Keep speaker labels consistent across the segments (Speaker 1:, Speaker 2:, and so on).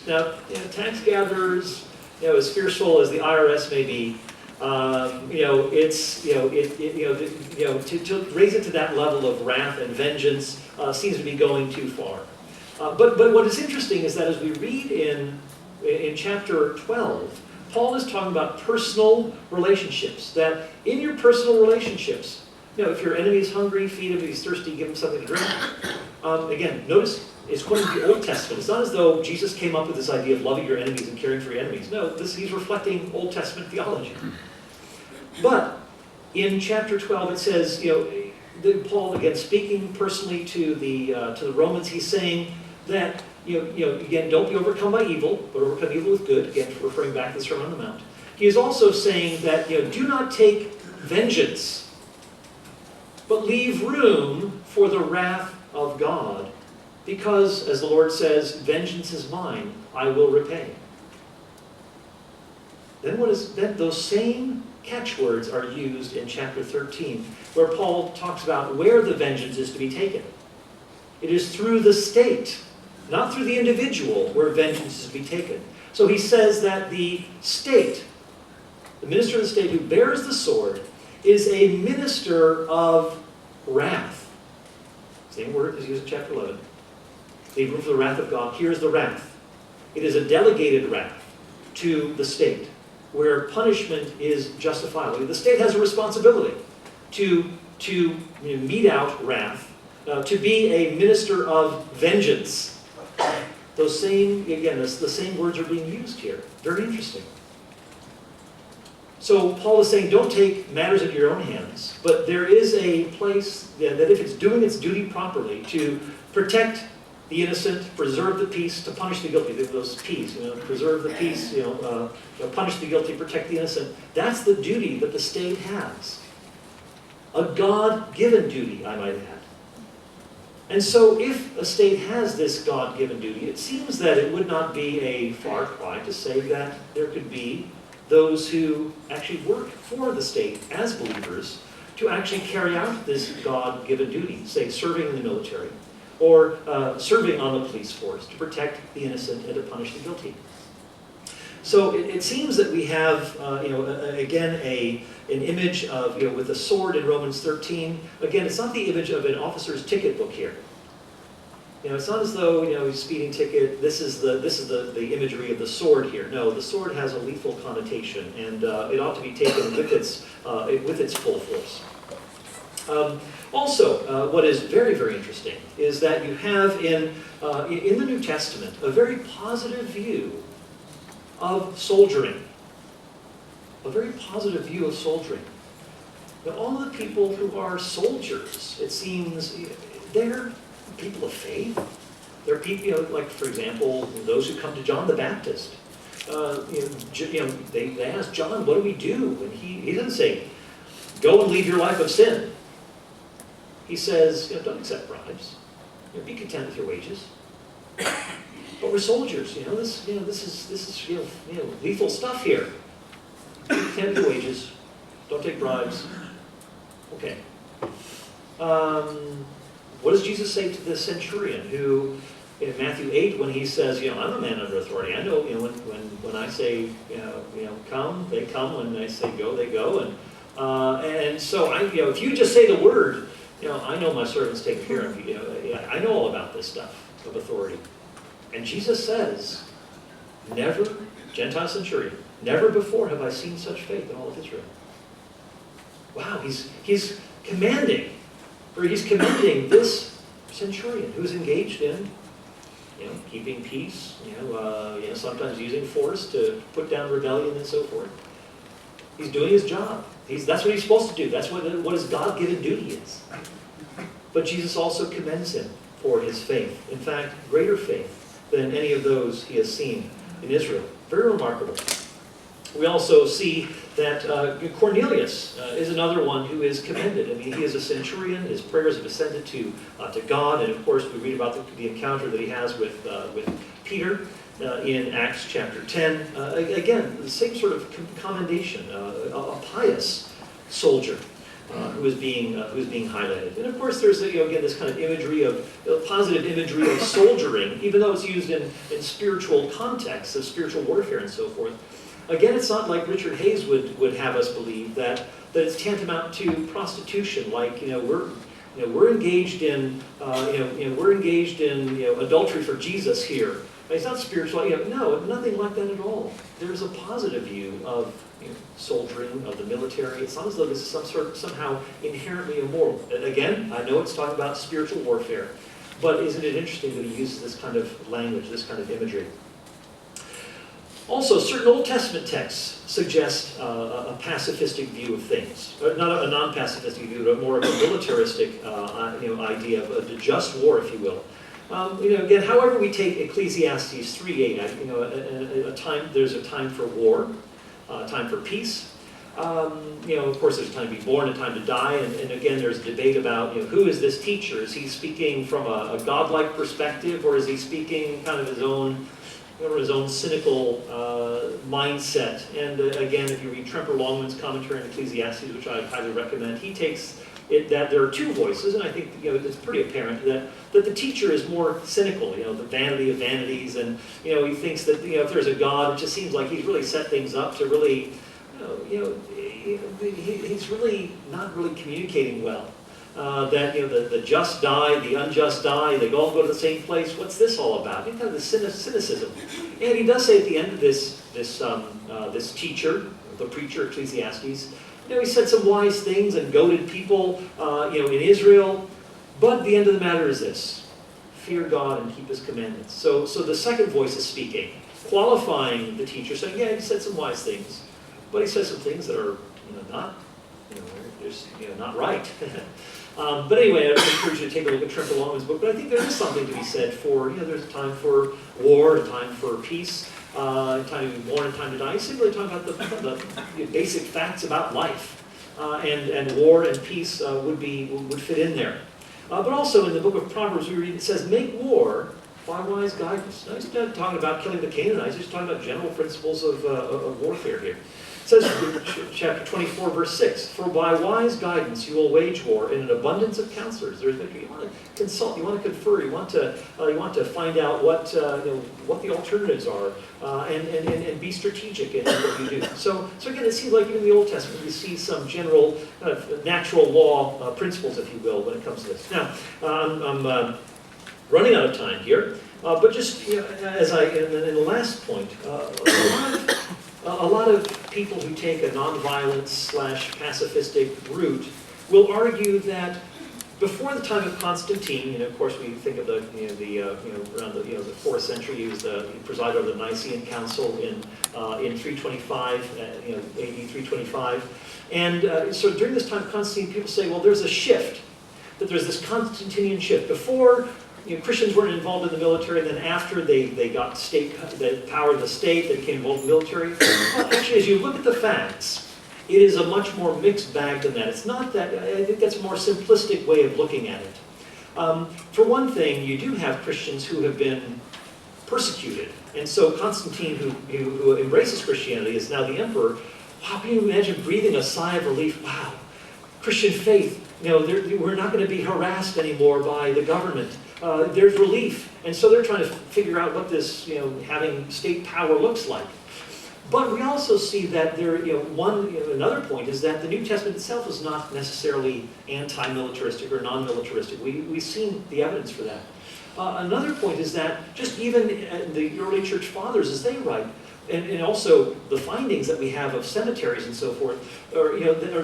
Speaker 1: Now, tax gatherers, as fearful as the IRS may be, to raise it to that level of wrath and vengeance seems to be going too far. But what is interesting is that as we read in chapter 12, Paul is talking about personal relationships. That in your personal relationships, if your enemy is hungry, feed him. If he's thirsty, give him something to drink. Again, notice it's quoting the Old Testament. It's not as though Jesus came up with this idea of loving your enemies and caring for your enemies. No, he's reflecting Old Testament theology. But in chapter 12, it says, Paul, again, speaking personally to the Romans, he's saying that, again, don't be overcome by evil, but overcome evil with good. Again, referring back to the Sermon on the Mount. He is also saying that, do not take vengeance, but leave room for the wrath of God, because, as the Lord says, vengeance is mine, I will repay. Then those same catchwords are used in chapter 13, where Paul talks about where the vengeance is to be taken. It is through the state, not through the individual, where vengeance is to be taken. So he says that the state, the minister of the state who bears the sword, is a minister of wrath. Same word is used in chapter 11. Leave room for the wrath of God. Here's the wrath. It is a delegated wrath to the state, where punishment is justifiable. The state has a responsibility to mete out wrath, to be a minister of vengeance. Those same, again, the same words are being used here. Very interesting. So Paul is saying, don't take matters into your own hands, but there is a place that if it's doing its duty properly to protect the innocent, preserve the peace, to punish the guilty. Those P's, preserve the peace, punish the guilty, protect the innocent. That's the duty that the state has. A God-given duty, I might add. And so if a state has this God-given duty, it seems that it would not be a far cry to say that there could be those who actually work for the state as believers to actually carry out this God-given duty, say serving in the military, or serving on the police force to protect the innocent and to punish the guilty. So it seems that we have, again, an image of, with a sword in Romans 13. Again, it's not the image of an officer's ticket book here. It's not as though, speeding ticket, this is the imagery of the sword here. No, the sword has a lethal connotation, and it ought to be taken with its full force. Also, what is very, very interesting is that you have in the New Testament a very positive view of soldiering. A very positive view of soldiering. Now, all the people who are soldiers, it seems, they're people of faith. They're people, like, for example, those who come to John the Baptist. They ask John, what do we do? And he doesn't say, go and lead your life of sin. He says, don't accept bribes. Be content with your wages. But we're soldiers. This is lethal stuff here. Be content with your wages. Don't take bribes. Okay. What does Jesus say to the centurion who, in Matthew 8, when he says, I'm a man under authority. I know, when I say, come, they come. When I say go, they go. And so if you just say the word, I know my servant's taken care of. I know all about this stuff of authority. And Jesus says, never, Gentile centurion, never before have I seen such faith in all of Israel. Wow, he's commanding, or he's commending this centurion who's engaged in, keeping peace, sometimes using force to put down rebellion and so forth. He's doing his job. That's what he's supposed to do. That's what his God-given duty is. But Jesus also commends him for his faith. In fact, greater faith than any of those he has seen in Israel. Very remarkable. We also see that Cornelius is another one who is commended. He is a centurion. His prayers have ascended to God. And of course, we read about the encounter that he has with Peter in Acts chapter 10. Again, the same sort of commendation, a pious soldier. who is being highlighted. And of course, there's again this kind of imagery of positive imagery of soldiering, even though it's used in spiritual contexts of spiritual warfare and so forth. Again, it's not like Richard Hayes would have us believe that it's tantamount to prostitution. Like we're engaged in adultery for Jesus here. It's not spiritual. No, nothing like that at all. There's a positive view of soldiering, of the military. It's not as though this is somehow inherently immoral. Again, I know it's talking about spiritual warfare, but isn't it interesting that he uses this kind of language, this kind of imagery? Also, certain Old Testament texts suggest a pacifistic view of things. Not a non-pacifistic view, but more of a militaristic idea of a just war, if you will. Again, however we take Ecclesiastes 3:8, there's a time for war, a time for peace. Of course, there's a time to be born, a time to die, and again, there's a debate about who is this teacher? Is he speaking from a godlike perspective, or is he speaking kind of his own cynical mindset? And again, if you read Tremper Longman's commentary on Ecclesiastes, which I highly recommend, he takes it that there are two voices, and I think it's pretty apparent that the teacher is more cynical, the vanity of vanities, and he thinks that if there's a God, it just seems like he's really set things up to really, he's really not really communicating well. That the just die, the unjust die, they all go to the same place. What's this all about? Kind of the cynicism. And he does say at the end of this teacher, the preacher, Ecclesiastes, he said some wise things and goaded people, in Israel. But the end of the matter is this: fear God and keep His commandments. So the second voice is speaking, qualifying the teacher, saying, yeah, he said some wise things, but he says some things that are, not, not right. But anyway, I encourage you to take a look at Tremper Longman's book. But I think there is something to be said for, there's a time for war, a time for peace, a time to be born, a time to die. He's simply talking about the basic facts about life, and war and peace would fit in there. But also in the book of Proverbs, we read it says, "Make war by wise guidance." Now, he's not talking about killing the Canaanites. He's talking about general principles of warfare here. It says, chapter 24, verse 6, "For by wise guidance you will wage war in an abundance of counselors." There's victory. You want to consult, you want to confer, you want to find out what the alternatives are, and be strategic in what you do. So again, it seems like even in the Old Testament we see some general kind of natural law principles, if you will, when it comes to this. Now, I'm running out of time here, but just as in the last point, a lot of people who take a nonviolent / pacifistic route will argue that before the time of Constantine, of course we think of around the 4th century, he presided over the Nicene Council in 325, AD 325, and so during this time of Constantine, people say, well, there's a shift, that there's this Constantinian shift. Before, Christians weren't involved in the military, and then after they got the power of the state, they became involved in the military. Well, actually, as you look at the facts, it is a much more mixed bag than that. It's not that, I think that's a more simplistic way of looking at it. For one thing, you do have Christians who have been persecuted. And so Constantine, who embraces Christianity, is now the emperor. Wow, can you imagine breathing a sigh of relief? Wow, Christian faith, we're not going to be harassed anymore by the government. There's relief. And so they're trying to figure out what this, having state power looks like. But we also see that another point is that the New Testament itself is not necessarily anti-militaristic or non-militaristic. We've seen the evidence for that. Another point is that just even the early church fathers, as they write, and also the findings that we have of cemeteries and so forth, or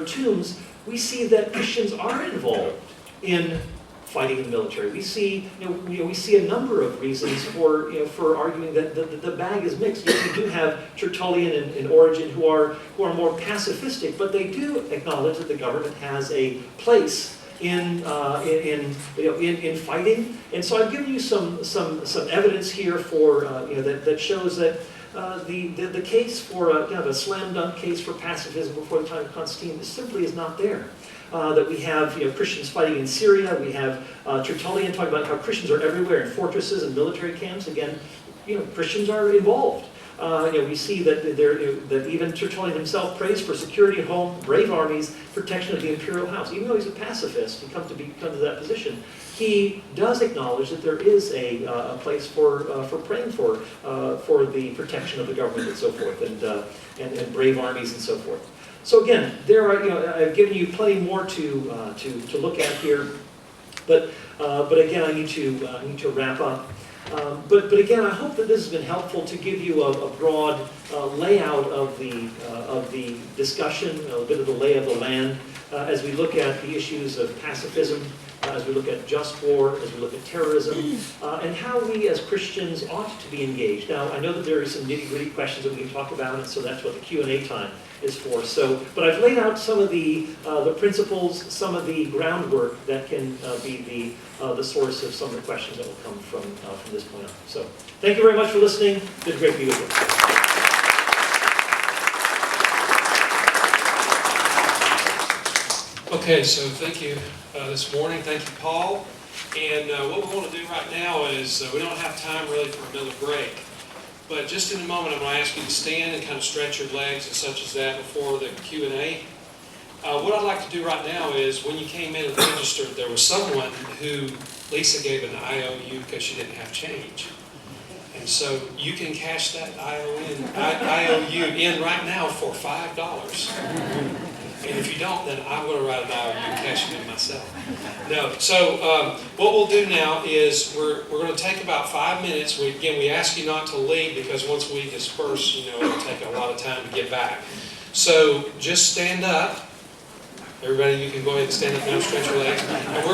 Speaker 1: tombs, we see that Christians are involved in fighting in the military. We see, we see a number of reasons for arguing that the bag is mixed. You do have Tertullian and Origen who are more pacifistic, but they do acknowledge that the government has a place in fighting. And so I've given you some evidence here for that shows that the case for kind of a slam dunk case for pacifism before the time of Constantine simply is not there. That we have Christians fighting in Syria. We have Tertullian talking about how Christians are everywhere in fortresses and military camps. Again, Christians are involved. We see that that even Tertullian himself prays for security at home, brave armies, protection of the imperial house. Even though he's a pacifist, he come to that position. He does acknowledge that there is a place for praying for the protection of the government and so forth, and brave armies and so forth. So again, there are I've given you plenty more to look at here, but again I need to wrap up. But again, I hope that this has been helpful to give you a broad layout of the discussion, a bit of the lay of the land, as we look at the issues of pacifism, as we look at just war, as we look at terrorism, and how we as Christians ought to be engaged. Now, I know that there are some nitty-gritty questions that we can talk about, and so that's what the Q&A time is for. But I've laid out some of the principles, some of the groundwork that can be the source of some of the questions that will come from this point on. So, thank you very much for listening. It's been great to be with you.
Speaker 2: Okay, so thank you this morning. Thank you, Paul. And what we want to do right now is we don't have time really for another break. But just in a moment, I'm going to ask you to stand and kind of stretch your legs and such as that before the Q&A. What I'd like to do right now is when you came in and registered, there was someone who Lisa gave an IOU because she didn't have change. And so you can cash that IOU in right now for $5. And if you don't, then I'm going to write an IOU and cash it in myself. No. So what we'll do now is we're going to take about 5 minutes. We ask you not to leave because once we disperse, it'll take a lot of time to get back. So just stand up. Everybody, you can go ahead and stand up now, stretch your legs. And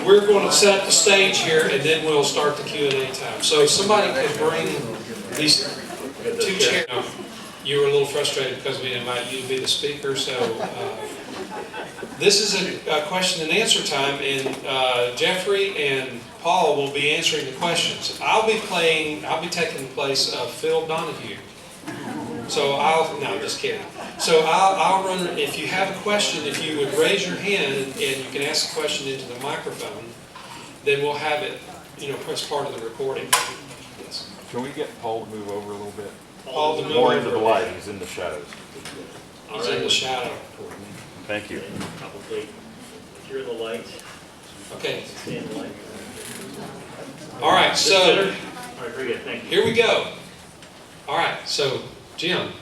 Speaker 2: we're going to set up the stage here, and then we'll start the Q&A time. So if somebody could bring these 2 chairs. You were a little frustrated because we invite you to be the speaker, so this is a question and answer time, and Jeffrey and Paul will be answering the questions. I'll be taking the place of Phil Donahue. So no, just kidding. So I'll run, if you have a question, if you would raise your hand and you can ask the question into the microphone, then we'll have it, as part of the recording. Yes.
Speaker 3: Can we get Paul to move over a little bit?
Speaker 2: Paul,
Speaker 3: more into the light. He's in the shadows.
Speaker 2: He's in the shadow.
Speaker 3: Thank you.
Speaker 1: Probably. If you're in the light.
Speaker 2: Okay.
Speaker 1: Stay in the light.
Speaker 2: All right. So.
Speaker 1: All right. Very good. Thank you.
Speaker 2: Here we go. All right. So, Jim.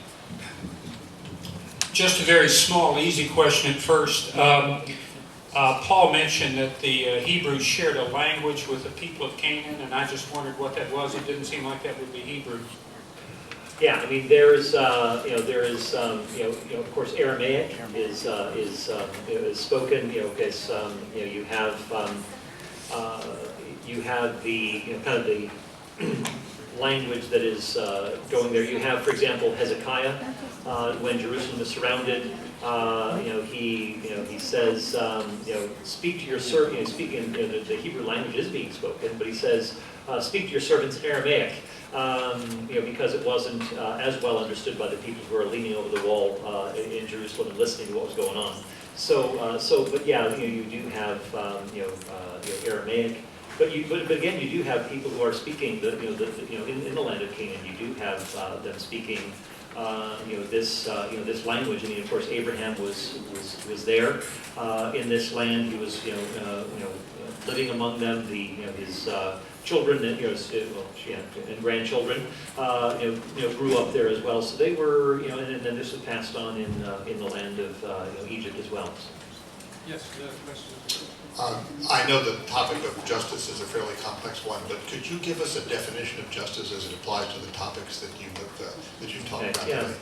Speaker 4: Just a very small, easy question at first. Paul mentioned that the Hebrews shared a language with the people of Canaan, and I just wondered what that was. It didn't seem like that would be Hebrew.
Speaker 1: Yeah, I mean, there is, of course, Aramaic is spoken, because, you have the, kind of the language that is going there. You have, for example, Hezekiah, when Jerusalem is surrounded, he says, speak to your servant, speaking, the Hebrew language is being spoken, but he says, speak to your servants in Aramaic. Because it wasn't as well understood by the people who are leaning over the wall in Jerusalem and listening to what was going on. But yeah, you do have Aramaic, but again, you do have people who are speaking in the land of Canaan. You do have them speaking this language. I mean, of course, Abraham was there in this land. He was living among them. His children and grandchildren, grew up there as well. So they were, and then this was passed on in the land of Egypt as well.
Speaker 2: Yes, question.
Speaker 5: I know the topic of justice is a fairly complex one, but could you give us a definition of justice as it applies to the topics that you've talked about today?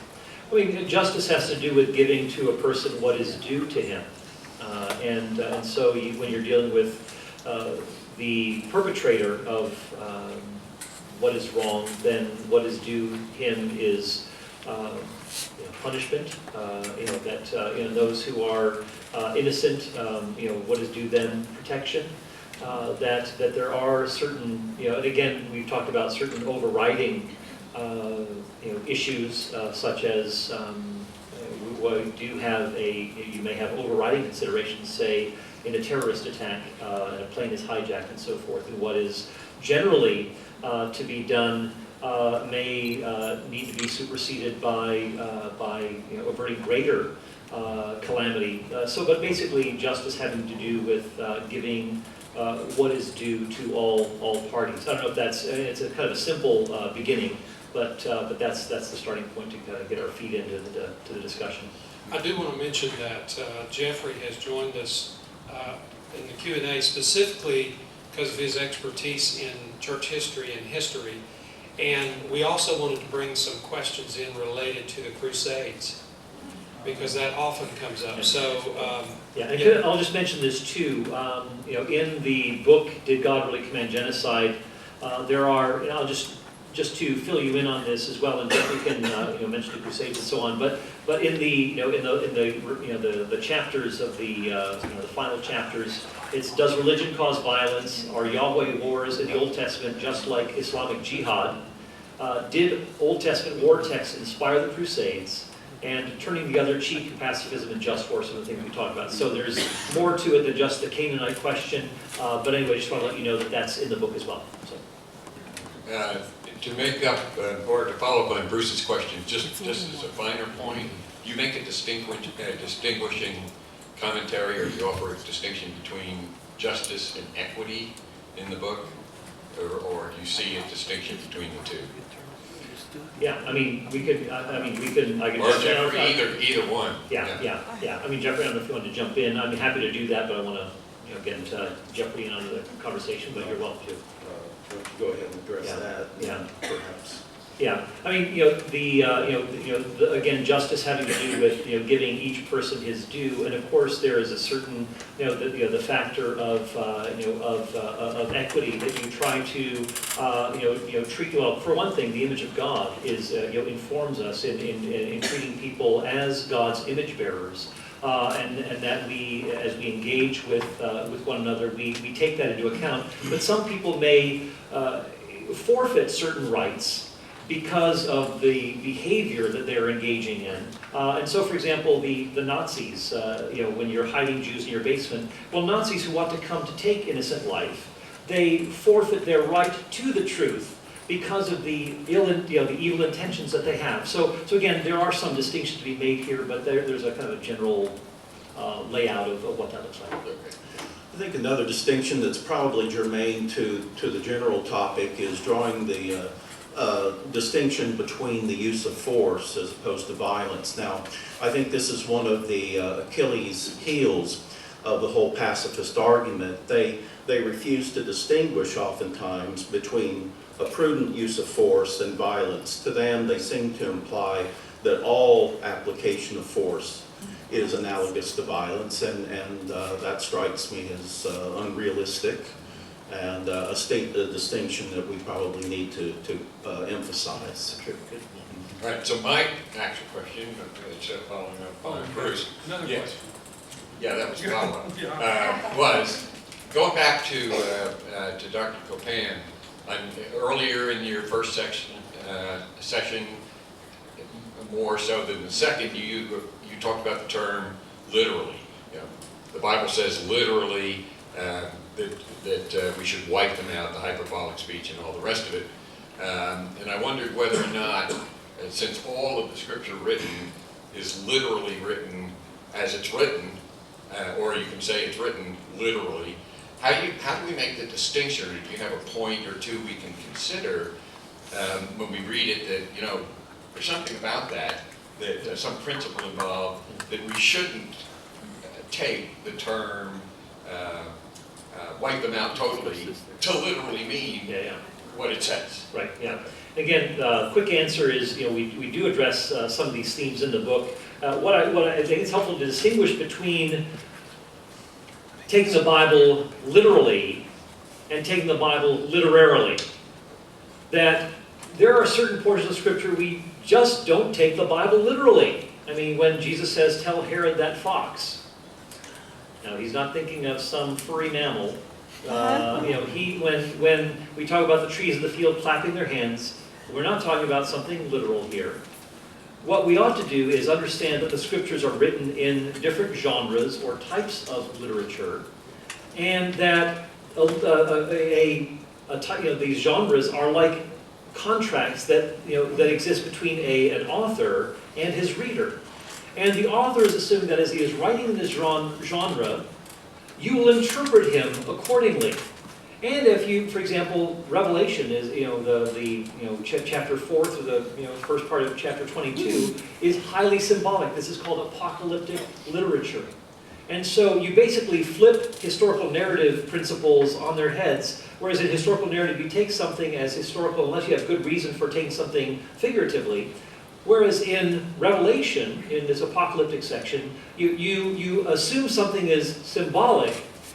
Speaker 1: I mean, justice has to do with giving to a person what is due to him, and so when you're dealing with the perpetrator of what is wrong, then what is due him is punishment. Those who are innocent, what is due them protection. That there are certain, and again, we've talked about certain overriding, issues such as you may have overriding considerations, say, in a terrorist attack, and a plane is hijacked and so forth, and what is generally to be done may need to be superseded by averting greater calamity. But basically, justice having to do with giving what is due to all parties. I don't know if it's a kind of a simple beginning, but that's the starting point to kind of get our feet into the discussion.
Speaker 2: I do want to mention that Jeffrey has joined us in the Q&A specifically because of his expertise in church history and history. And we also wanted to bring some questions in related to the Crusades, because that often comes up. So,
Speaker 1: I'll just mention this too. In the book, Did God Really Command Genocide? There are, and I'll just to fill you in on this as well, and Jeffrey can mention the Crusades and so on. But in the the chapters of the final chapters, it's, does religion cause violence? Are Yahweh wars in the Old Testament just like Islamic jihad? Did Old Testament war texts inspire the Crusades? And turning the other cheek to pacifism and just war, some of the things we talked about. So there's more to it than just the Canaanite question. But anyway, just want to let you know that that's in the book as well. So.
Speaker 6: To make up, or to follow up on Bruce's question, just as a finer point, you make a distinguishing commentary, or you offer a distinction between justice and equity in the book, or do you see a distinction between the two?
Speaker 1: Yeah, I mean, we could. I could.
Speaker 6: Or Jeffrey, either one.
Speaker 1: Yeah. I mean, Jeffrey, I don't know if you want to jump in. I'm happy to do that, but I want to, get Jeffrey in on the conversation. But you're welcome to.
Speaker 7: Go ahead and address that.
Speaker 1: Yeah.
Speaker 7: Perhaps.
Speaker 1: Yeah, I mean, again, justice having to do with giving each person his due, and of course there is a certain the factor of equity that you try to treat well. For one thing, the image of God is informs us in treating people as God's image bearers. And that we, as we engage with one another, we take that into account. But some people may forfeit certain rights because of the behavior that they're engaging in. And so, for example, the Nazis, when you're hiding Jews in your basement, well, Nazis who want to come to take innocent life, they forfeit their right to the truth because of the evil intentions that they have. So again, there are some distinctions to be made here, but there's a kind of a general layout of what that looks like.
Speaker 7: I think another distinction that's probably germane to the general topic is drawing the distinction between the use of force as opposed to violence. Now, I think this is one of the Achilles' heels of the whole pacifist argument. They refuse to distinguish oftentimes between a prudent use of force and violence. To them, they seem to imply that all application of force is analogous to violence, and that strikes me as unrealistic and a distinction that we probably need to emphasize.
Speaker 6: All right, so my actual question, following up on Bruce.
Speaker 2: Another question.
Speaker 6: Yeah, that was a follow-up. Was, going back to Dr. Copan, earlier in your first session, more so than the second, you talked about the term literally. The Bible says literally that we should wipe them out, the hyperbolic speech and all the rest of it. And I wondered whether or not, since all of the scripture written is literally written as it's written, or you can say it's written literally, how do we make the distinction? Do you have a point or two we can consider when we read it that, there's something about that some principle involved that we shouldn't take the term wipe them out totally to literally mean what it says.
Speaker 1: Right, yeah. Again, quick answer is, we do address some of these themes in the book. What I think it's helpful to distinguish between taking the Bible literally and taking the Bible literarily. That there are certain portions of Scripture we just don't take the Bible literally. I mean, when Jesus says, "Tell Herod that fox," now he's not thinking of some furry mammal. When we talk about the trees of the field clapping their hands, we're not talking about something literal here. What we ought to do is understand that the Scriptures are written in different genres or types of literature, and that these genres are like contracts that, that exist between an author and his reader. And the author is assuming that as he is writing in this genre, you will interpret him accordingly. And if you, for example, Revelation is, chapter 4 through the, first part of chapter 22 is highly symbolic. This is called apocalyptic literature. And so you basically flip historical narrative principles on their heads, whereas in historical narrative you take something as historical unless you have good reason for taking something figuratively. Whereas in Revelation, in this apocalyptic section, you assume something is symbolic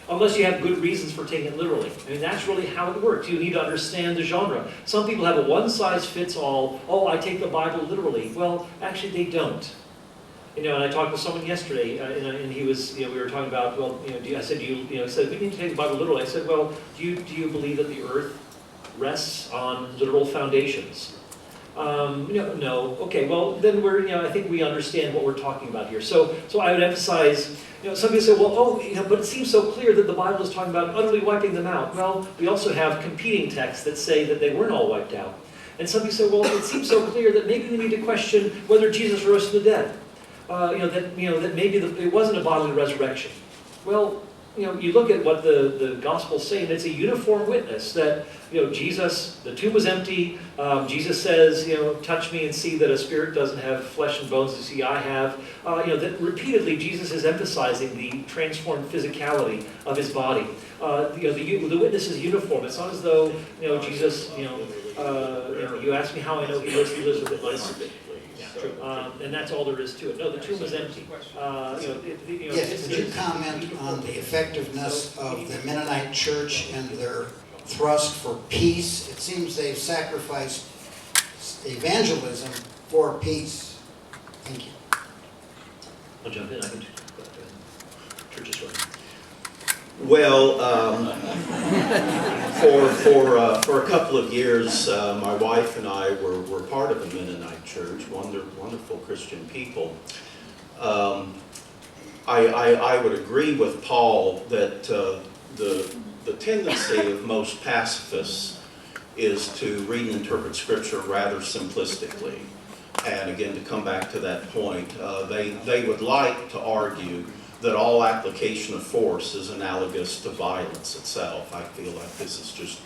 Speaker 1: unless you have good reasons for taking it literally. I mean, that's really how it works. You need to understand the genre. Some people have a one-size-fits-all, oh, I take the Bible literally. Well, actually they don't. And I talked with someone yesterday, and he was, we were talking about, well, I said, he said, we need to take the Bible literally. I said, well, do you believe that the earth rests on literal foundations? No. Okay, well, then I think we understand what we're talking about here. So I would emphasize, some people say, well, but it seems so clear that the Bible is talking about utterly wiping them out. Well, we also have competing texts that say that they weren't all wiped out. And some people say, well, it seems so clear that maybe we need to question whether Jesus rose from the dead. That maybe it wasn't a bodily resurrection. Well, you look at what the Gospels say, and it's a uniform witness that, Jesus, the tomb was empty. Jesus says, touch me and see that a spirit doesn't have flesh and bones as see I have. That repeatedly Jesus is emphasizing the transformed physicality of his body. The witness is uniform. It's not as though, Jesus, you ask me how I know he lives with it like and that's all there is to it. No, the tomb was empty.
Speaker 8: Yes, would you comment on the effectiveness of the Mennonite Church and their thrust for peace? It seems they've sacrificed evangelism for peace. Thank you.
Speaker 1: I'll jump in. I can. Church is right.
Speaker 7: Well, for a couple of years, my wife and I were part of a Mennonite church, wonderful Christian people. I would agree with Paul that the tendency of most pacifists is to read and interpret Scripture rather simplistically. And again, to come back to that point, they would like to argue that all application of force is analogous to violence itself. I feel like this is just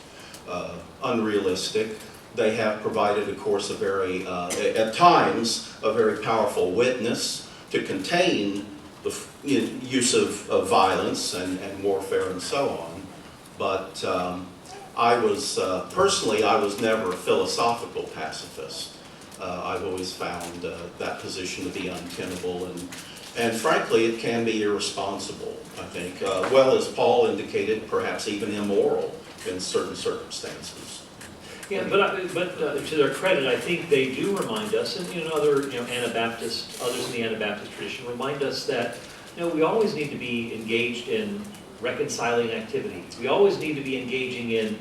Speaker 7: unrealistic. They have provided, of course, at times, a very powerful witness to contain the use of violence and warfare and so on. But personally, I was never a philosophical pacifist. I've always found that position to be untenable, and frankly, it can be irresponsible, I think. Well, as Paul indicated, perhaps even immoral in certain circumstances.
Speaker 1: Yeah, but to their credit, I think they do remind us, and other Anabaptists, others in the Anabaptist tradition remind us that we always need to be engaged in reconciling activity. We always need to be engaging in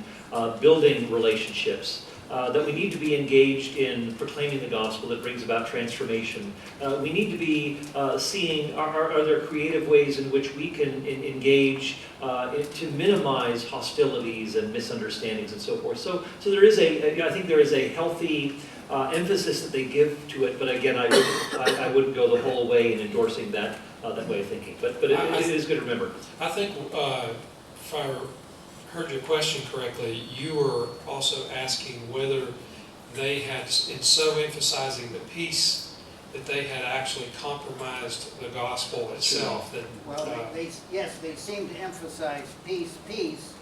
Speaker 1: building relationships. That we need to be engaged in proclaiming the gospel that brings about transformation. We need to be seeing, are there creative ways in which we can engage to minimize hostilities and misunderstandings and so forth. So there is I think there is a healthy emphasis that they give to it, but again, I wouldn't go the whole way in endorsing that way of thinking. But it is good to remember.
Speaker 2: I think if I heard your question correctly, you were also asking whether they had, in so emphasizing the peace, that they had actually compromised the gospel itself. That,
Speaker 8: well, they seem to emphasize peace,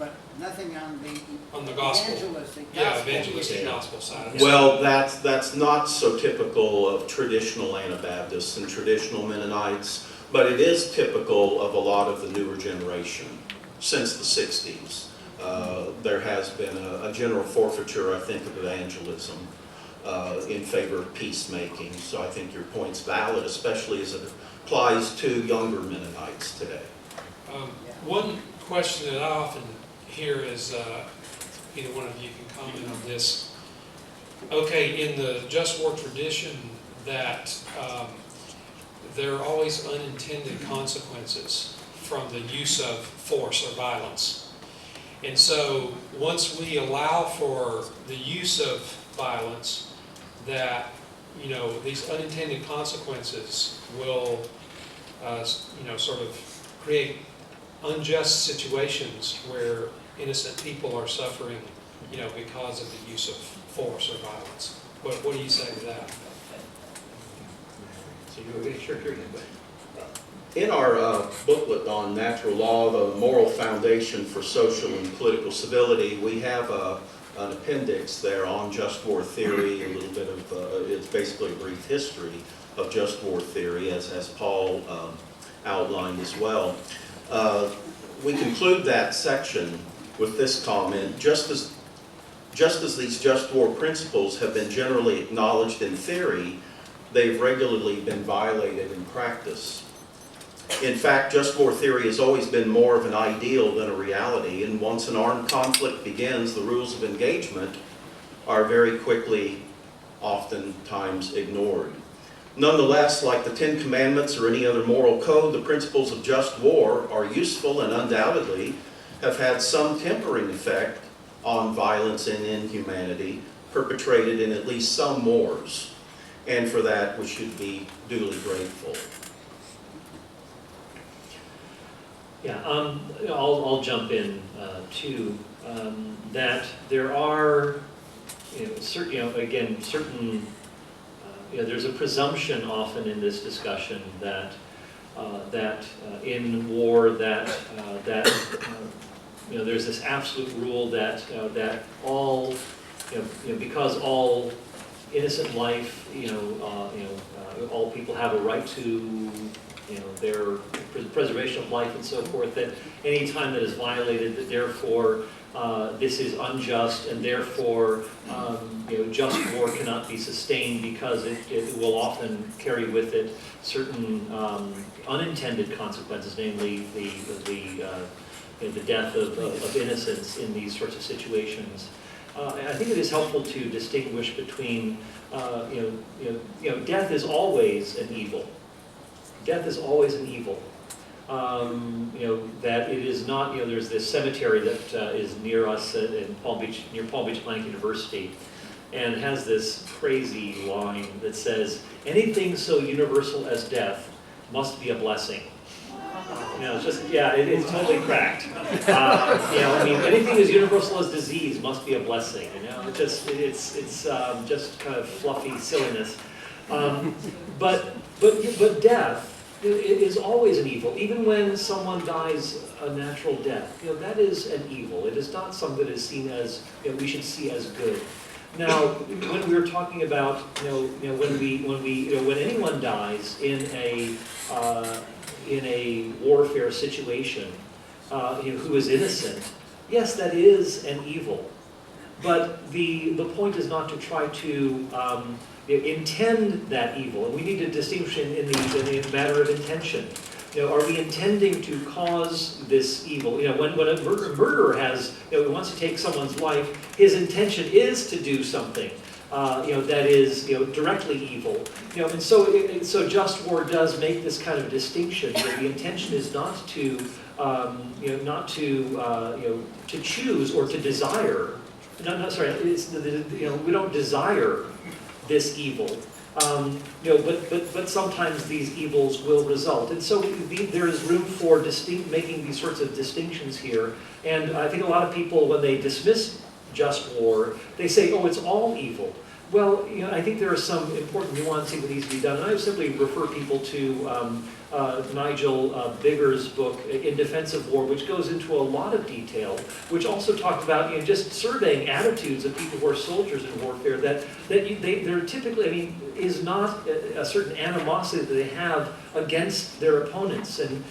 Speaker 8: but nothing on the
Speaker 2: gospel.
Speaker 8: evangelistic
Speaker 2: gospel side.
Speaker 7: Well, that's not so typical of traditional Anabaptists and traditional Mennonites, but it is typical of a lot of the newer generation. Since the 60s, there has been a general forfeiture, I think, of evangelism in favor of peacemaking. So I think your point's valid, especially as it applies to younger Mennonites today.
Speaker 2: One question that I often hear is, either one of you can comment on this. Okay, in the just war tradition, that there are always unintended consequences from the use of force or violence. And so once we allow for the use of violence, that, you know, these unintended consequences will, you know, sort of create unjust situations where innocent people are suffering, you know, because of the use of force or violence. What do you say to that?
Speaker 1: So you're sure.
Speaker 7: In our booklet on natural law, the moral foundation for social and political civility, we have an appendix there on just war theory, a little bit of, it's basically a brief history of just war theory, as Paul outlined as well. We conclude that section with this comment: just as these just war principles have been generally acknowledged in theory, they've regularly been violated in practice. In fact, just war theory has always been more of an ideal than a reality, and once an armed conflict begins, the rules of engagement are very quickly, oftentimes, ignored. Nonetheless, like the Ten Commandments or any other moral code, the principles of just war are useful and undoubtedly have had some tempering effect on violence and inhumanity perpetrated in at least some wars, and for that we should be duly grateful.
Speaker 1: Yeah, I'll jump in too. That there are, certain, there's a presumption often in this discussion that in war that there's this absolute rule that all, because all innocent life, all people have a right to, their preservation of life and so forth, that any time that is violated, that therefore this is unjust, and therefore just war cannot be sustained because it will often carry with it certain unintended consequences, namely the death of innocents in these sorts of situations. I think it is helpful to distinguish between, death is always an evil. Death is always an evil. That it is not, there's this cemetery that is near us in Palm Beach, near Palm Beach Atlantic University, and has this crazy line that says, anything so universal as death must be a blessing. It's just, it's totally cracked. Anything as universal as disease must be a blessing. It's just kind of fluffy silliness. But death is always an evil. Even when someone dies a natural death, that is an evil. It is not something that is seen as, we should see as good. Now, when we were talking about, when anyone dies in a warfare situation, who is innocent, yes, that is an evil. But the point is not to try to intend that evil, and we need to distinguish in the matter of intention. Are we intending to cause this evil? When a murderer wants to take someone's life, his intention is to do something that is directly evil. And so just war does make this kind of distinction that the intention is not to to choose or to desire. We don't desire this evil. But sometimes these evils will result, and so there is room for making these sorts of distinctions here. And I think a lot of people, when they dismiss just war, they say, "Oh, it's all evil." Well, I think there are some important nuancing that needs to be done, and I would simply refer people to Nigel Bigger's book, In Defense of War, which goes into a lot of detail, which also talks about just surveying attitudes of people who are soldiers in warfare, that they're typically, is not a certain animosity that they have against their opponents, and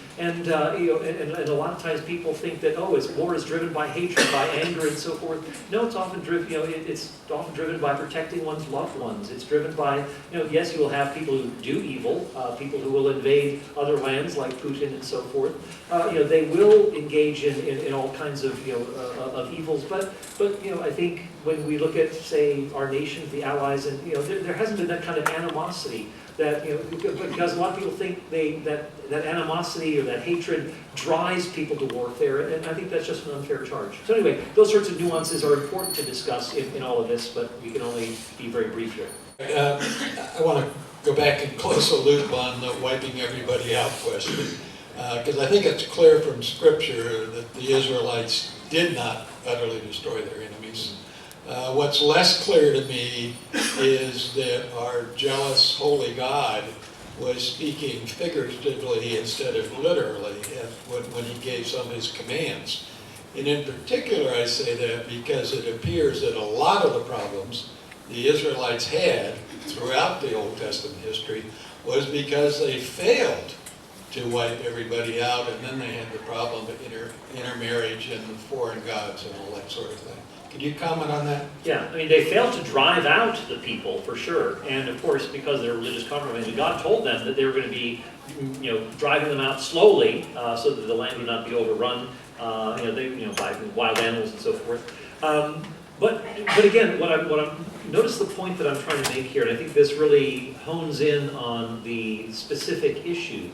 Speaker 1: a lot of times people think that war is driven by hatred, by anger, and so forth. No, it's often driven. It's often driven by protecting one's loved ones. It's driven by yes, you will have people who do evil, people who will invade other lands like Putin and so forth. They will engage in all kinds of, of evils. But I think when we look at, say, our nations, the allies, and, there hasn't been that kind of animosity that, because a lot of people think that animosity or that hatred drives people to warfare, and I think that's just an unfair charge. So anyway, those sorts of nuances are important to discuss in all of this, but we can only be very brief here.
Speaker 9: I want to go back and close the loop on the wiping everybody out question, because I think it's clear from Scripture that the Israelites did not utterly destroy their enemies. What's less clear to me is that our jealous, holy God was speaking figuratively instead of literally when he gave some of his commands. And in particular, I say that because it appears that a lot of the problems the Israelites had throughout the Old Testament history was because they failed to wipe everybody out, and then they had the problem of intermarriage and the foreign gods and all that sort of thing. Could you comment on that?
Speaker 1: Yeah, I mean, they failed to drive out the people, for sure. And of course, because of their religious compromise, God told them that they were going to be, driving them out slowly, so that the land would not be overrun, by wild animals and so forth. But again, notice the point that I'm trying to make here, and I think this really hones in on the specific issue.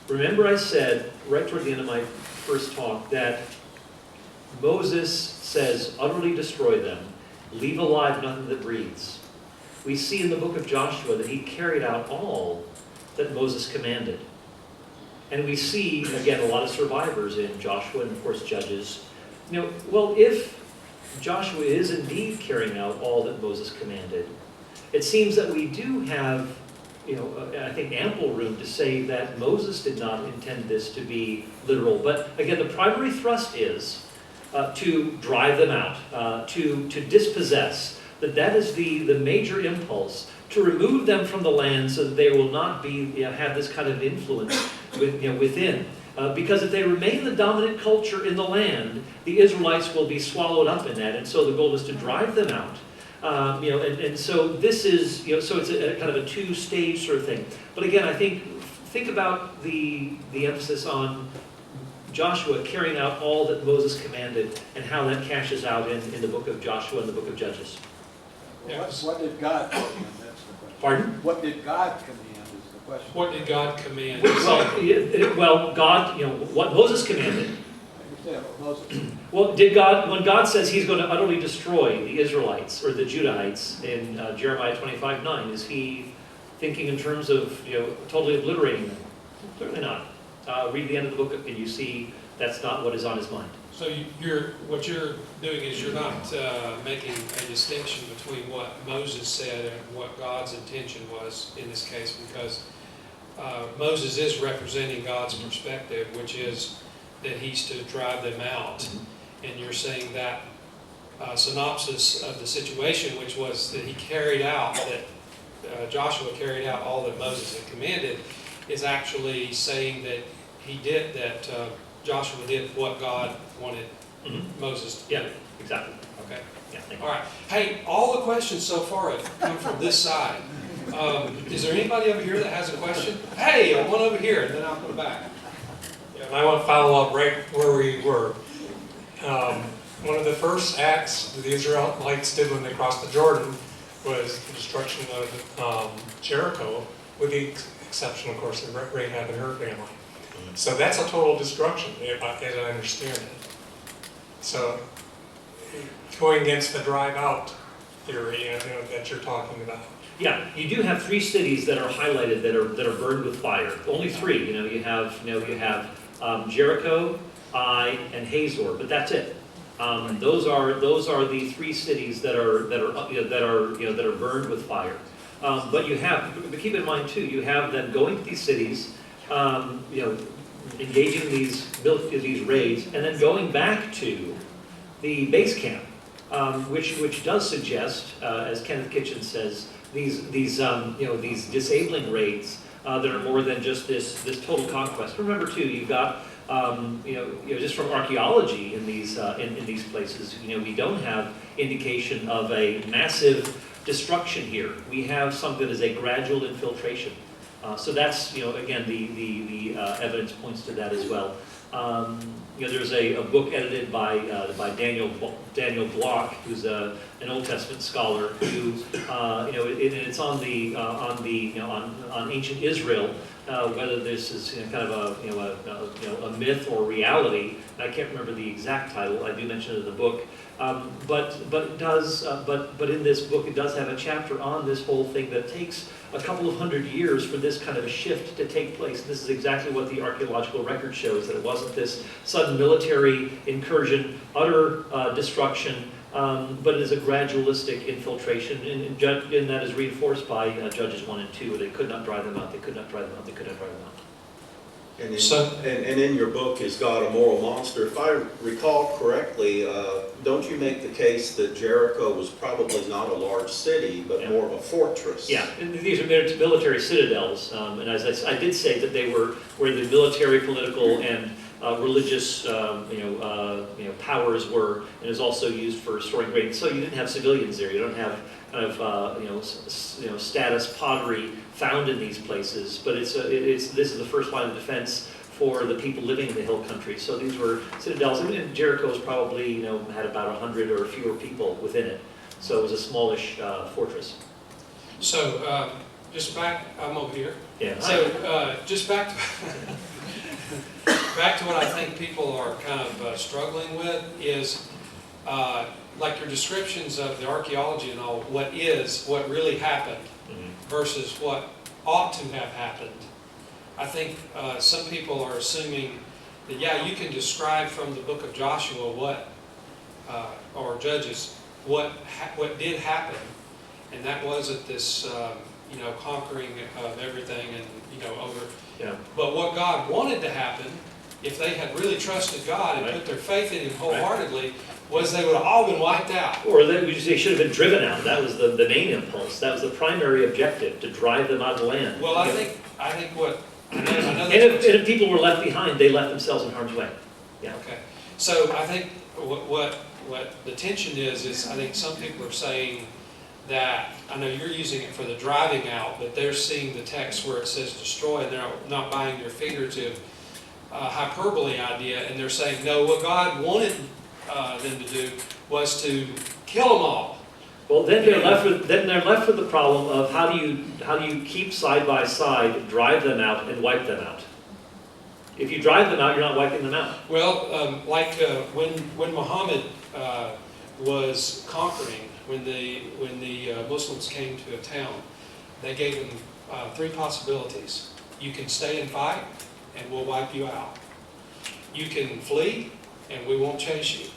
Speaker 1: Remember I said, right toward the end of my first talk, that Moses says, utterly destroy them, leave alive nothing that breathes. We see in the book of Joshua that he carried out all that Moses commanded. And we see, again, a lot of survivors in Joshua and, of course, Judges. Well, if Joshua is indeed carrying out all that Moses commanded, it seems that we do have, I think, ample room to say that Moses did not intend this to be literal. But again, the primary thrust is to drive them out, to dispossess. That is the major impulse, to remove them from the land so that they will not be have this kind of influence within. Because if they remain the dominant culture in the land, the Israelites will be swallowed up in that, and so the goal is to drive them out. And so this is, so it's a kind of a two-stage sort of thing. But again, I think about the emphasis on Joshua carrying out all that Moses commanded and how that cashes out in the book of Joshua and the book of Judges.
Speaker 10: What did God command? That's the question.
Speaker 1: Pardon?
Speaker 10: What did God command is the question.
Speaker 2: What did God command?
Speaker 1: Well, God, what Moses commanded.
Speaker 10: I understand what Moses.
Speaker 1: Well, when God says he's going to utterly destroy the Israelites or the Judahites in Jeremiah 25:9, is he thinking in terms of totally obliterating them? Clearly not. Read the end of the book and you see that's not what is on his mind.
Speaker 2: So what you're doing is you're not making a distinction between what Moses said and what God's intention was in this case, because Moses is representing God's perspective, which is that he's to drive them out. And you're saying that synopsis of the situation, which was that he carried out, that Joshua carried out all that Moses had commanded, is actually saying that Joshua did what God wanted Moses to do.
Speaker 1: Yeah, exactly.
Speaker 2: Okay.
Speaker 1: Yeah, thank you.
Speaker 2: All right. Hey, all the questions so far have come from this side. Is there anybody over here that has a question? Hey, one over here, and then I'll come back.
Speaker 4: Yeah, and I want to follow up right where we were. One of the first acts that the Israelites did when they crossed the Jordan was the destruction of Jericho, with the exception, of course, of Rahab and her family. So that's a total destruction, as I understand it. So going against the drive out theory that you're talking about.
Speaker 1: Yeah, you do have three cities that are highlighted that are burned with fire. Only three. You have Jericho, Ai, and Hazor, but that's it. Those are the three cities that are burned with fire. But keep in mind too, you have them going to these cities, engaging these raids, and then going back to the base camp, which does suggest, as Kenneth Kitchen says, these disabling raids that are more than just this total conquest. Remember too, you've got just from archaeology in these places, we don't have indication of a massive destruction here. We have something that is a gradual infiltration. So that's, again, the evidence points to that as well. There's a book edited by Daniel Block, who's an Old Testament scholar, who it's on ancient Israel, whether this is kind of a myth or reality. I can't remember the exact title. I do mention it in the book. But in this book it does have a chapter on this whole thing that takes a couple of hundred years for this kind of a shift to take place. This is exactly what the archaeological record shows, that it wasn't this sudden military incursion, utter destruction, but it is a gradualistic infiltration, and that is reinforced by Judges 1 and 2. They could not drive them out, they could not drive them out, they could not drive them out.
Speaker 7: And in your book, Is God a Moral Monster? If I recall correctly, don't you make the case that Jericho was probably not a large city, but more of a fortress?
Speaker 1: Yeah, and these are military citadels, and as I did say that they were where the military, political, and religious powers were, and is also used for storing grain. So you didn't have civilians there. You don't have kind of status pottery found in these places. But this is the first line of defense for the people living in the hill country. So these were citadels, and Jericho's probably had about 100 or fewer people within it. So it was a smallish fortress.
Speaker 2: So just back, I'm over here.
Speaker 1: Yeah.
Speaker 2: So just back to back to what I think people are kind of struggling with is like your descriptions of the archaeology and all, what really happened versus what ought to have happened. I think some people are assuming that, yeah, you can describe from the book of Joshua or Judges, what did happen, and that wasn't this, conquering of everything and, over.
Speaker 1: Yeah.
Speaker 2: But what God wanted to happen, if they had really trusted God and put their faith in Him wholeheartly, was they would have all been wiped out.
Speaker 1: Or they should have been driven out. That was the main impulse. That was the primary objective, to drive them out of the land.
Speaker 2: Well, I think what I know
Speaker 1: and if people were left behind, they left themselves in harm's way. Yeah.
Speaker 2: Okay. So I think what the tension is I think some people are saying that, I know you're using it for the driving out, but they're seeing the text where it says destroy, and they're not buying your figurative hyperbole idea, and they're saying, no, what God wanted them to do was to kill them all.
Speaker 1: Well, then they're left with the problem of how do you keep side by side, drive them out, and wipe them out. If you drive them out, you're not wiping them out.
Speaker 2: Well, when Muhammad was conquering, when the Muslims came to a town, they gave them three possibilities. You can stay and fight, and we'll wipe you out. You can flee, and we won't chase you.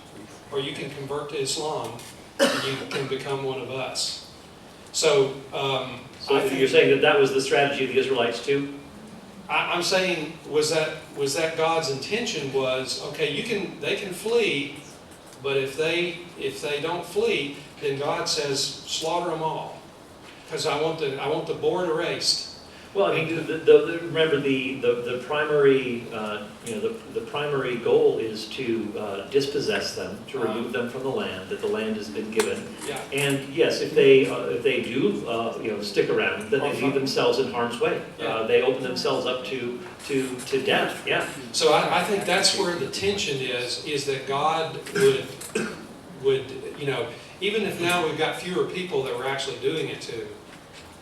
Speaker 2: Or you can convert to Islam, and you can become one of us. So,
Speaker 1: so you're saying that was the strategy of the Israelites too?
Speaker 2: I'm saying, was that God's intention? Was, okay, they can flee, but if they don't flee, then God says slaughter them all, because I want the board erased.
Speaker 1: Well, I mean, remember the primary the primary goal is to dispossess them, to remove them from the land that the land has been given.
Speaker 2: Yeah.
Speaker 1: And yes, if they do stick around, then they leave themselves in harm's way.
Speaker 2: Yeah.
Speaker 1: They open themselves up to death. Yeah.
Speaker 2: So I think that's where the tension is that God would even if now we've got fewer people that we're actually doing it to.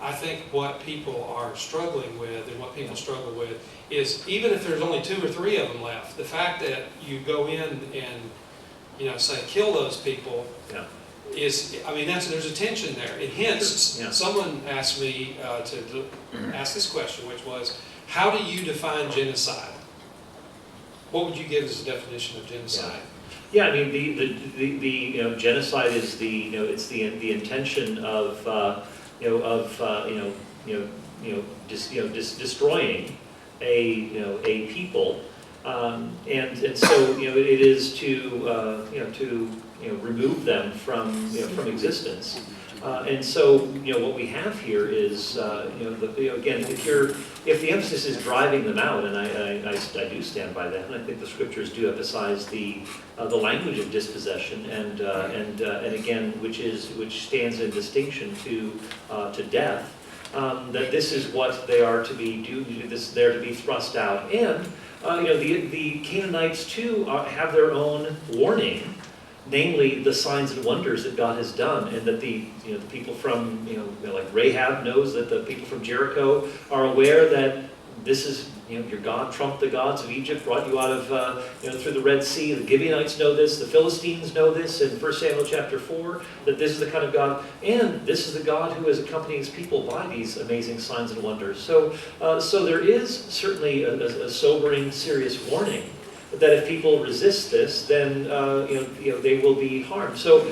Speaker 2: I think what people are struggling with, and what people struggle with, is even if there's only 2 or 3 of them left, the fact that you go in and say kill those people is, there's a tension there. And hence, someone asked me to ask this question, which was, how do you define genocide? What would you give as a definition of genocide?
Speaker 1: Yeah, I mean the genocide is it's the intention of destroying a people, and so it is to remove them from existence, and so what we have here is again, if the emphasis is driving them out, and I do stand by that, and I think the scriptures do emphasize the language of dispossession, and again, which stands in distinction to death. that this is what they are to be they're to be thrust out. And the Canaanites too have their own warning, namely the signs and wonders that God has done, and that the people from like Rahab knows, that the people from Jericho are aware that this is your God trumped the gods of Egypt, brought you out of through the Red Sea. The Gibeonites know this, the Philistines know this in 1 Samuel chapter 4, that this is the kind of God, and this is the God who is accompanying his people by these amazing signs and wonders. So there is certainly a sobering, serious warning that if people resist this, then they will be harmed. So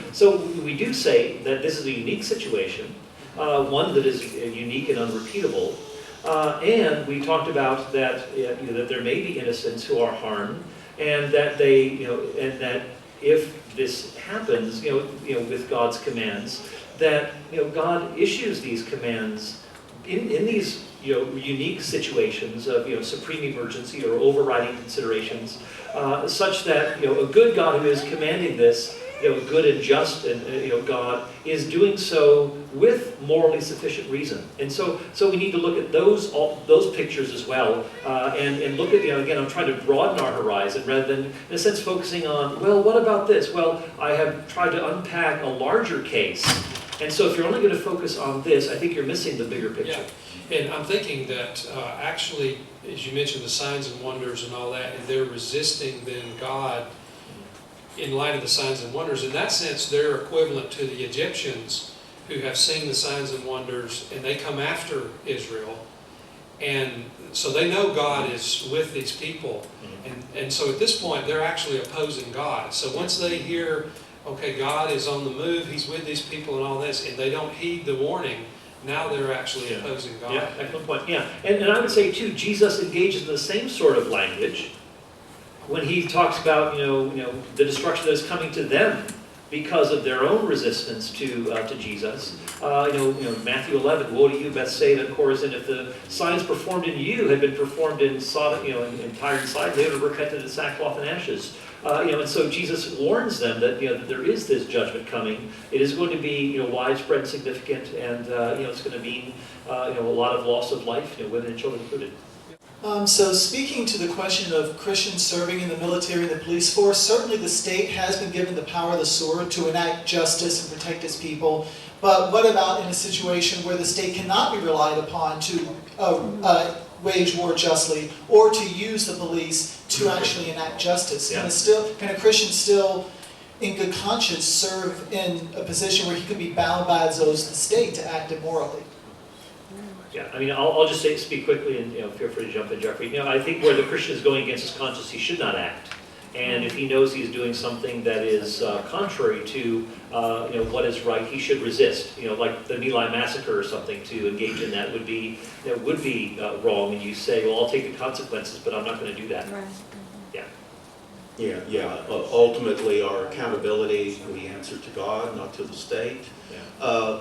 Speaker 1: we do say that this is a unique situation, one that is unique and unrepeatable. And we talked about that that there may be innocents who are harmed, and that and that if this happens, with God's commands, that God issues these commands in these unique situations of supreme emergency or overriding considerations, such that a good God who is commanding this, good and just, and God is doing so with morally sufficient reason. And so we need to look at those pictures as well, and look at again, I'm trying to broaden our horizon rather than in a sense focusing on, well, what about this? Well, I have tried to unpack a larger case, and so if you're only going to focus on this, I think you're missing the bigger picture.
Speaker 2: Yeah. And I'm thinking that actually, as you mentioned, the signs and wonders and all that, and they're resisting then God in light of the signs and wonders. In that sense, they're equivalent to the Egyptians who have seen the signs and wonders, and they come after Israel. And so they know God is with these people. And so at this point, they're actually opposing God. So once they hear, okay, God is on the move, he's with these people and all this, and they don't heed the warning, now they're actually opposing God.
Speaker 1: Yeah, excellent point. Yeah, and I would say too, Jesus engages in the same sort of language when he talks about the destruction that is coming to them because of their own resistance to Jesus. Matthew 11, woe to you, Bethsaida and Chorazin, if the signs performed in you had been performed in Sodom, in Tyre and Sidon, they would have repented in sackcloth and ashes. And so Jesus warns them that that there is this judgment coming. It is going to be widespread and significant, and it's going to mean a lot of loss of life, women and children included.
Speaker 11: So speaking to the question of Christians serving in the military and the police force, certainly the state has been given the power of the sword to enact justice and protect its people. But what about in a situation where the state cannot be relied upon to wage war justly or to use the police to actually enact justice?
Speaker 1: Yeah.
Speaker 11: Can a Christian still, in good conscience, serve in a position where he could be bound by those the state to act immorally?
Speaker 1: Yeah, I mean, I'll just speak quickly, and feel free to jump in, Jeffrey. I think where the Christian is going against his conscience, he should not act. And if he knows he's doing something that is contrary to what is right, he should resist. Like the My Lai massacre or something, to engage in that would be wrong. And you say, well, I'll take the consequences, but I'm not going to do that.
Speaker 12: Right.
Speaker 1: Yeah.
Speaker 7: Yeah. Ultimately, our accountability, we answer to God, not to the state.
Speaker 1: Yeah.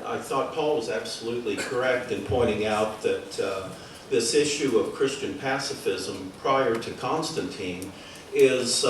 Speaker 7: I thought Paul was absolutely correct in pointing out that this issue of Christian pacifism prior to Constantine is,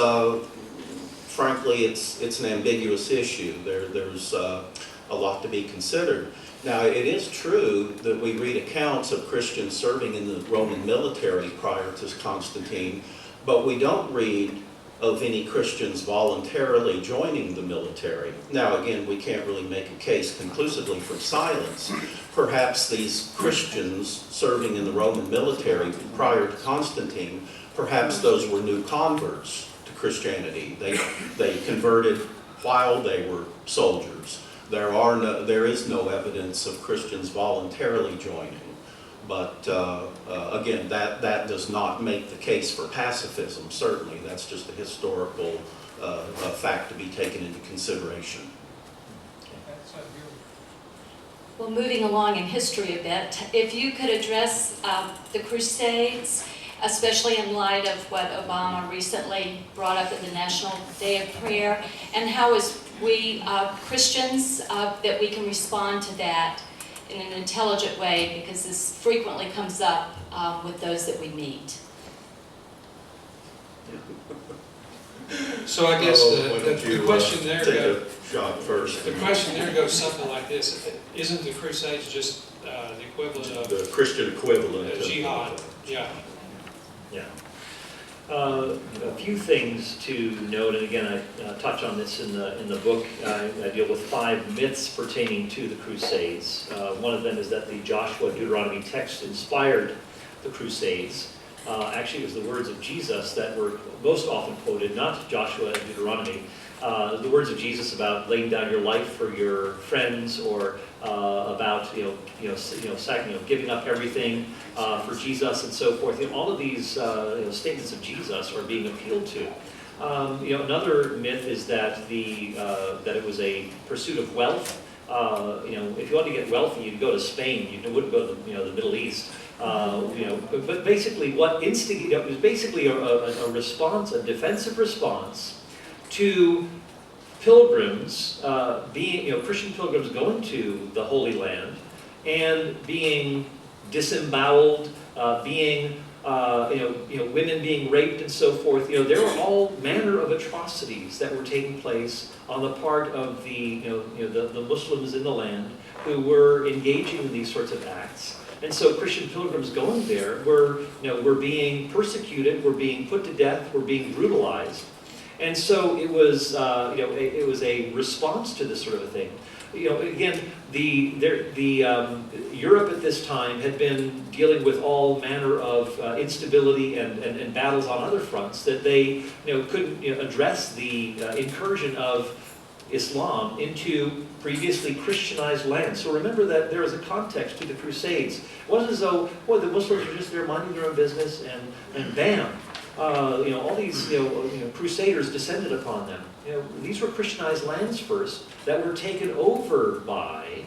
Speaker 7: frankly, it's an ambiguous issue. There's a lot to be considered. Now, it is true that we read accounts of Christians serving in the Roman military prior to Constantine, but we don't read of any Christians voluntarily joining the military. Now, again, we can't really make a case conclusively for silence. Perhaps these Christians serving in the Roman military prior to Constantine, perhaps those were new converts to Christianity. They converted while they were soldiers. There is no evidence of Christians voluntarily joining. But again, that does not make the case for pacifism, certainly. That's just a historical fact to be taken into consideration.
Speaker 12: Well, moving along in history a bit, if you could address the Crusades, especially in light of what Obama recently brought up at the National Day of Prayer, and how as we Christians that we can respond to that in an intelligent way, because this frequently comes up with those that we meet.
Speaker 2: So I guess
Speaker 7: Why don't
Speaker 2: the
Speaker 7: you,
Speaker 2: question there
Speaker 7: take
Speaker 2: goes,
Speaker 7: a shot first.
Speaker 2: the question there goes something like this. Isn't the Crusades just the equivalent of
Speaker 7: The Christian equivalent of
Speaker 2: jihad? Yeah.
Speaker 1: Yeah. A few things to note, and again, I touch on this in the book. I deal with 5 myths pertaining to the Crusades. One of them is that the Joshua-Deuteronomy text inspired the Crusades. Actually, it was the words of Jesus that were most often quoted, not Joshua and Deuteronomy. The words of Jesus about laying down your life for your friends, or about giving up everything for Jesus and so forth. All of these statements of Jesus are being appealed to. Another myth is that that it was a pursuit of wealth. If you wanted to get wealthy, you'd go to Spain. You wouldn't go to the Middle East. But basically, what instigated it was basically a response, a defensive response to pilgrims Christian pilgrims going to the Holy Land and being disemboweled, women being raped and so forth. There were all manner of atrocities that were taking place on the part of the Muslims in the land who were engaging in these sorts of acts. And so Christian pilgrims going there were being persecuted, were being put to death, were being brutalized. And so it was a response to this sort of a thing. Again, Europe at this time had been dealing with all manner of instability and battles on other fronts that they couldn't address the incursion of Islam into previously Christianized lands. So remember that there is a context to the Crusades. It wasn't as though, the Muslims were just there minding their own business and bam, all these Crusaders descended upon them. These were Christianized lands first that were taken over by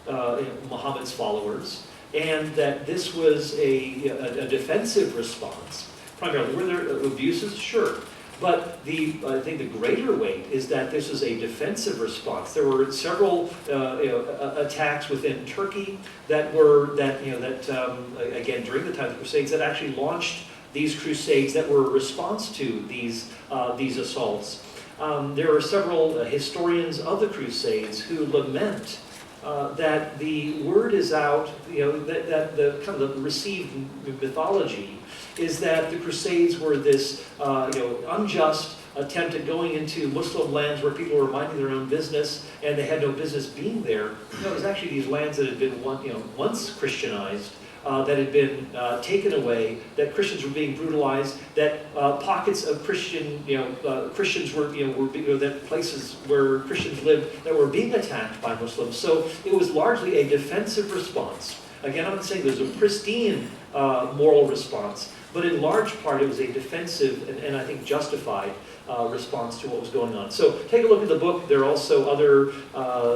Speaker 1: Muhammad's followers, and that this was a defensive response. Primarily, were there abuses? Sure. But I think the greater weight is that this is a defensive response. There were several attacks within Turkey that again during the time of the Crusades that actually launched these crusades that were a response to these assaults. There are several historians of the Crusades who lament that the word is out, that the kind of the received mythology is that the Crusades were this unjust attempt at going into Muslim lands where people were minding their own business and they had no business being there. It was actually these lands that had been once Christianized, that had been taken away, that Christians were being brutalized, that pockets of Christians were that places where Christians lived that were being attacked by Muslims. So it was largely a defensive response. Again, I'm not saying there's a pristine moral response, but in large part it was a defensive and I think justified response to what was going on. So take a look at the book. There are also other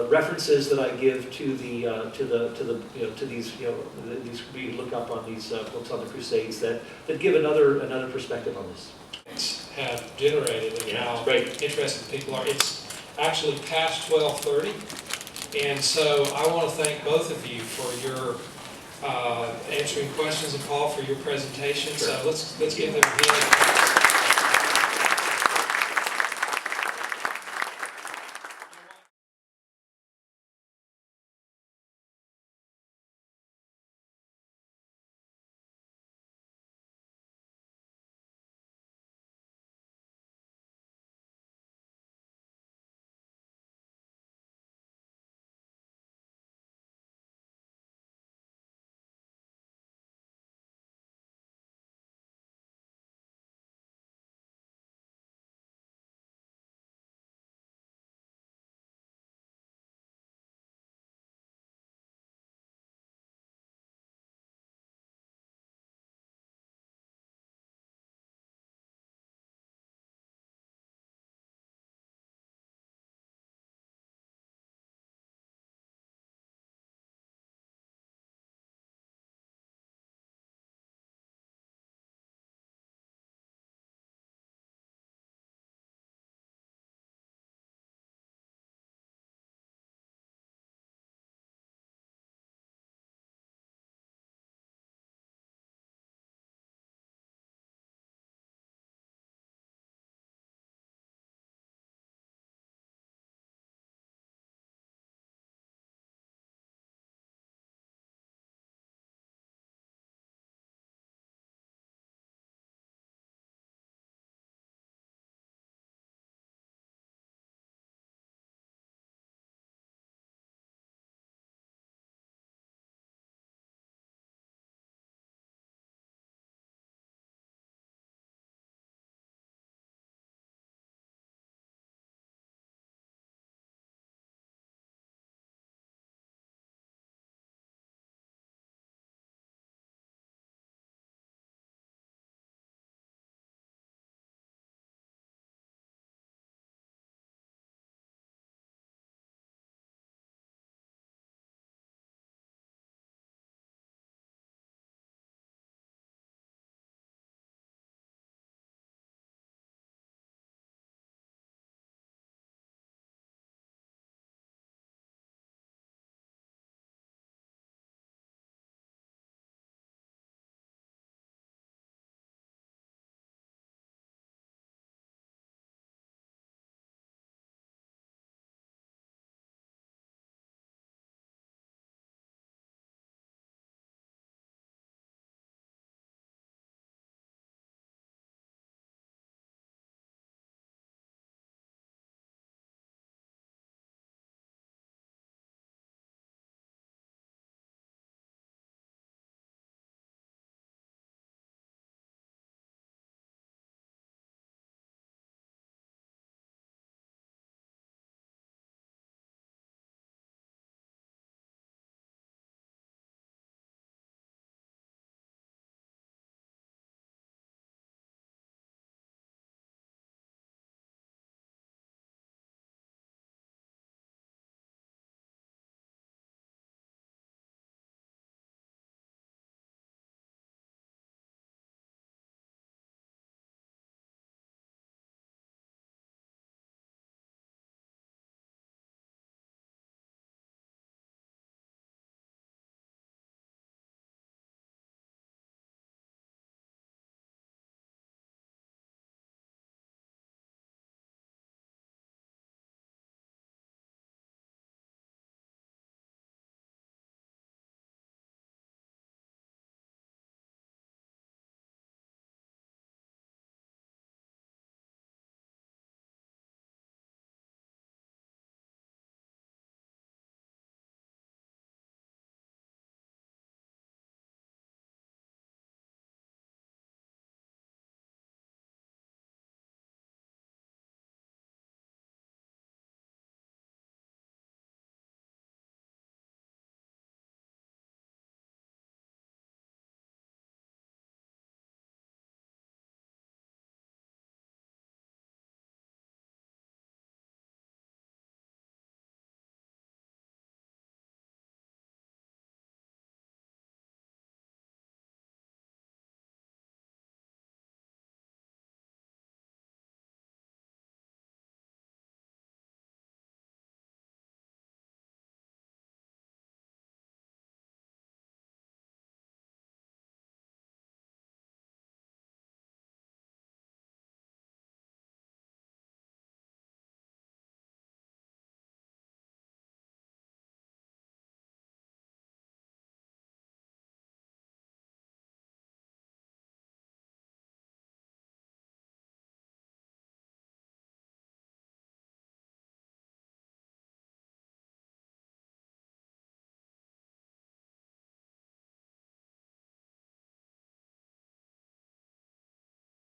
Speaker 1: references that I give to these we look up on these books on the Crusades that give another perspective on this.
Speaker 2: Have generated and how interested people are. It's actually past 12:30, and so I want to thank both of you for your answering questions, and Paul for your presentation. So let's give them a hand.